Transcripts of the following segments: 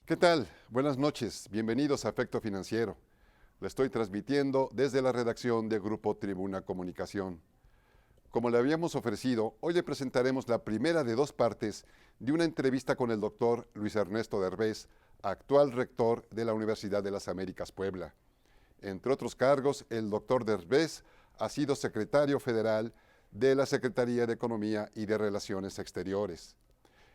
¿Qué tal? Buenas noches, bienvenidos a Efecto Financiero. Le estoy transmitiendo desde la redacción de Grupo Tribuna Comunicación. Como le habíamos ofrecido, hoy le presentaremos la primera de dos partes de una entrevista con el doctor Luis Ernesto Derbez, actual rector de la Universidad de las Américas Puebla. Entre otros cargos, el doctor Derbez ha sido secretario federal de la Secretaría de Economía y de Relaciones Exteriores.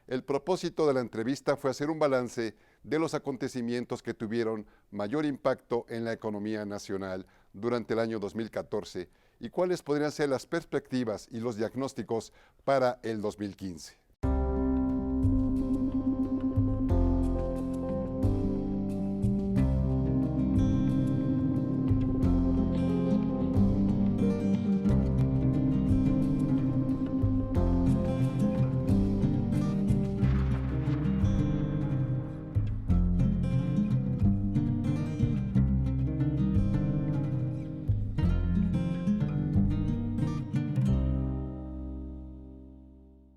El propósito de la entrevista fue hacer un balance de los acontecimientos que tuvieron mayor impacto en la economía nacional durante el año 2014 y cuáles podrían ser las perspectivas y los diagnósticos para el 2015.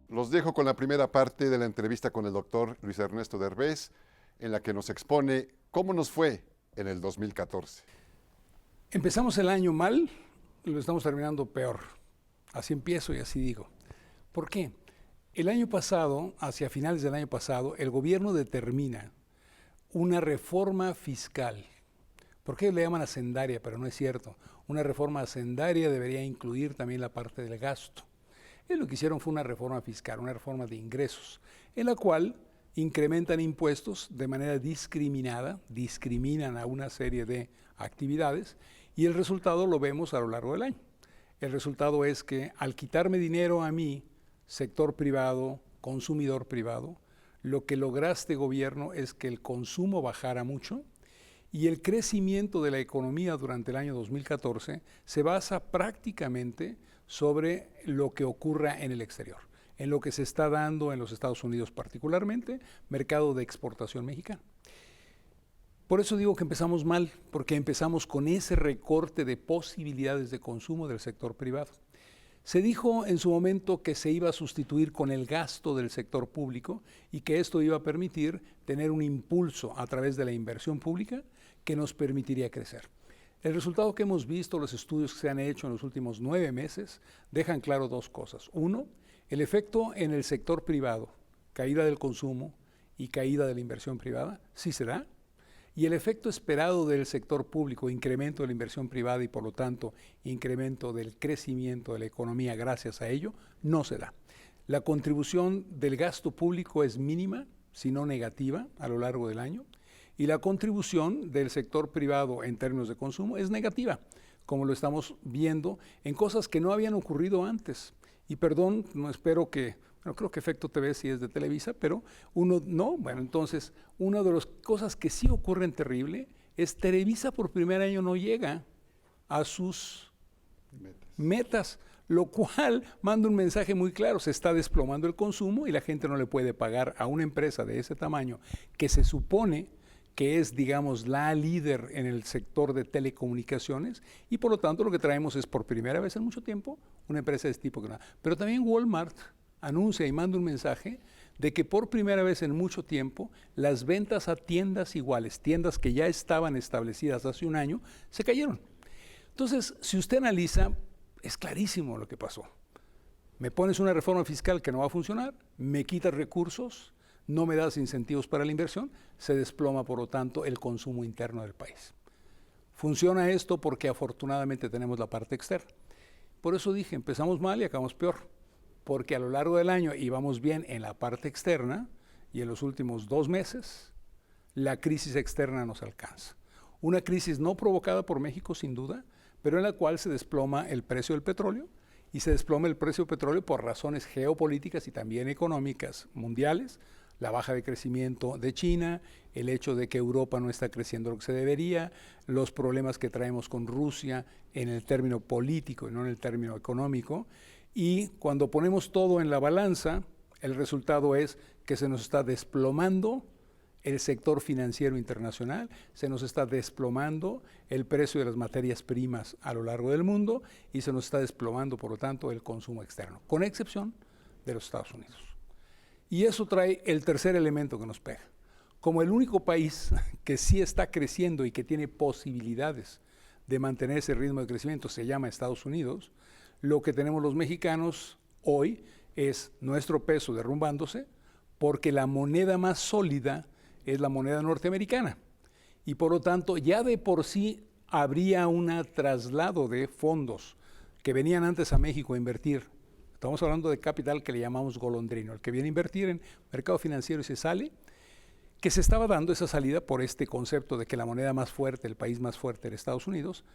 Los dejo con la primera parte de la entrevista con el doctor Luis Ernesto Derbez, en la que nos expone cómo nos fue en el 2014. Empezamos el año mal y lo estamos terminando peor. Así empiezo y así digo. ¿Por qué? El año pasado, hacia finales del año pasado, el gobierno determina una reforma fiscal. ¿Por qué le llaman hacendaria? Pero no es cierto. Una reforma hacendaria debería incluir también la parte del gasto. Y lo que hicieron fue una reforma fiscal, una reforma de ingresos, en la cual incrementan impuestos de manera discriminada, discriminan a una serie de actividades y el resultado lo vemos a lo largo del año. El resultado es que al quitarme dinero a mí, sector privado, consumidor privado, lo que lograste gobierno es que el consumo bajara mucho y el crecimiento de la economía durante el año 2014 se basa prácticamente sobre lo que ocurra en el exterior, en lo que se está dando en los Estados Unidos particularmente, mercado de exportación mexicano. Por eso digo que empezamos mal, porque empezamos con ese recorte de posibilidades de consumo del sector privado. Se dijo en su momento que se iba a sustituir con el gasto del sector público y que esto iba a permitir tener un impulso a través de la inversión pública que nos permitiría crecer. El resultado que hemos visto, los estudios que se han hecho en los últimos 9 meses, dejan claro dos cosas. Uno, el efecto en el sector privado, caída del consumo y caída de la inversión privada, sí se da. Y el efecto esperado del sector público, incremento de la inversión privada y por lo tanto incremento del crecimiento de la economía gracias a ello, no se da. La contribución del gasto público es mínima, si no negativa, a lo largo del año. Y la contribución del sector privado en términos de consumo es negativa, como lo estamos viendo en cosas que no habían ocurrido antes. Y perdón, no espero que, bueno, creo que Efecto TV sí es de Televisa, pero uno no. Bueno, entonces, una de las cosas que sí ocurren terrible es Televisa por primer año no llega a sus metas, lo cual manda un mensaje muy claro, se está desplomando el consumo y la gente no le puede pagar a una empresa de ese tamaño que se supone que es, digamos, la líder en el sector de telecomunicaciones y por lo tanto lo que traemos es por primera vez en mucho tiempo una empresa de este tipo. Pero también Walmart anuncia y manda un mensaje de que por primera vez en mucho tiempo las ventas a tiendas iguales, tiendas que ya estaban establecidas hace un año, se cayeron. Entonces, si usted analiza, es clarísimo lo que pasó. Me pones una reforma fiscal que no va a funcionar, me quitas recursos, no me das incentivos para la inversión, se desploma, por lo tanto, el consumo interno del país. Funciona esto porque afortunadamente tenemos la parte externa. Por eso dije, empezamos mal y acabamos peor, porque a lo largo del año íbamos bien en la parte externa y en los últimos 2 meses la crisis externa nos alcanza. Una crisis no provocada por México, sin duda, pero en la cual se desploma el precio del petróleo y se desploma el precio del petróleo por razones geopolíticas y también económicas mundiales, la baja de crecimiento de China, el hecho de que Europa no está creciendo lo que se debería, los problemas que traemos con Rusia en el término político y no en el término económico. Y cuando ponemos todo en la balanza, el resultado es que se nos está desplomando el sector financiero internacional, se nos está desplomando el precio de las materias primas a lo largo del mundo y se nos está desplomando, por lo tanto, el consumo externo, con excepción de los Estados Unidos. Y eso trae el tercer elemento que nos pega. Como el único país que sí está creciendo y que tiene posibilidades de mantener ese ritmo de crecimiento se llama Estados Unidos, lo que tenemos los mexicanos hoy es nuestro peso derrumbándose porque la moneda más sólida es la moneda norteamericana. Y por lo tanto, ya de por sí habría un traslado de fondos que venían antes a México a invertir. Estamos hablando de capital que le llamamos golondrino, el que viene a invertir en mercado financiero y se sale, que se estaba dando esa salida por este concepto de que la moneda más fuerte, el país más fuerte era Estados Unidos,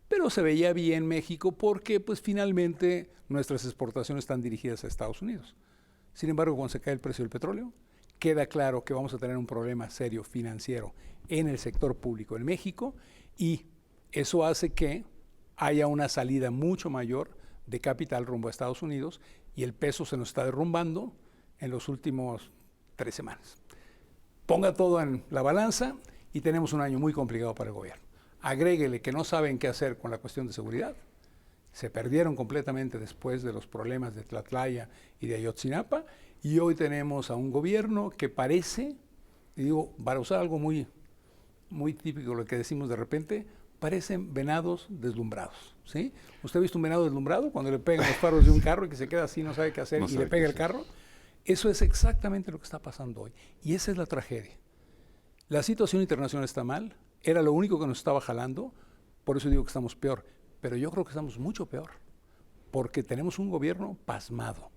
pero se veía bien México porque pues finalmente nuestras exportaciones están dirigidas a Estados Unidos. Sin embargo, cuando se cae el precio del petróleo, queda claro que vamos a tener un problema serio financiero en el sector público en México y eso hace que haya una salida mucho mayor de capital rumbo a Estados Unidos y el peso se nos está derrumbando en los últimos 3 semanas. Ponga todo en la balanza y tenemos un año muy complicado para el gobierno. Agréguele que no saben qué hacer con la cuestión de seguridad. Se perdieron completamente después de los problemas de Tlatlaya y de Ayotzinapa y hoy tenemos a un gobierno que parece, y digo, para usar algo muy típico, lo que decimos de repente, parecen venados deslumbrados, ¿sí? ¿Usted ha visto un venado deslumbrado cuando le pegan los faros de un carro y que se queda así, no sabe qué hacer y le pega el carro? Eso es exactamente lo que está pasando hoy. Y esa es la tragedia. La situación internacional está mal, era lo único que nos estaba jalando, por eso digo que estamos peor. Pero yo creo que estamos mucho peor, porque tenemos un gobierno pasmado.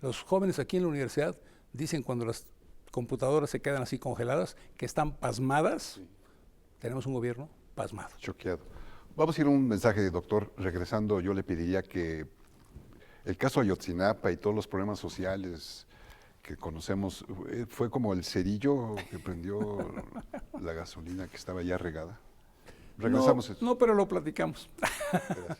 Los jóvenes aquí en la universidad dicen cuando las computadoras se quedan así congeladas, que están pasmadas. Sí. Tenemos un gobierno pasmado. Choqueado. Vamos a ir a un mensaje, doctor. Regresando, yo le pediría que el caso Ayotzinapa y todos los problemas sociales que conocemos, ¿fue como el cerillo que prendió la gasolina que estaba ya regada? Regresamos. No, pero lo platicamos. Gracias.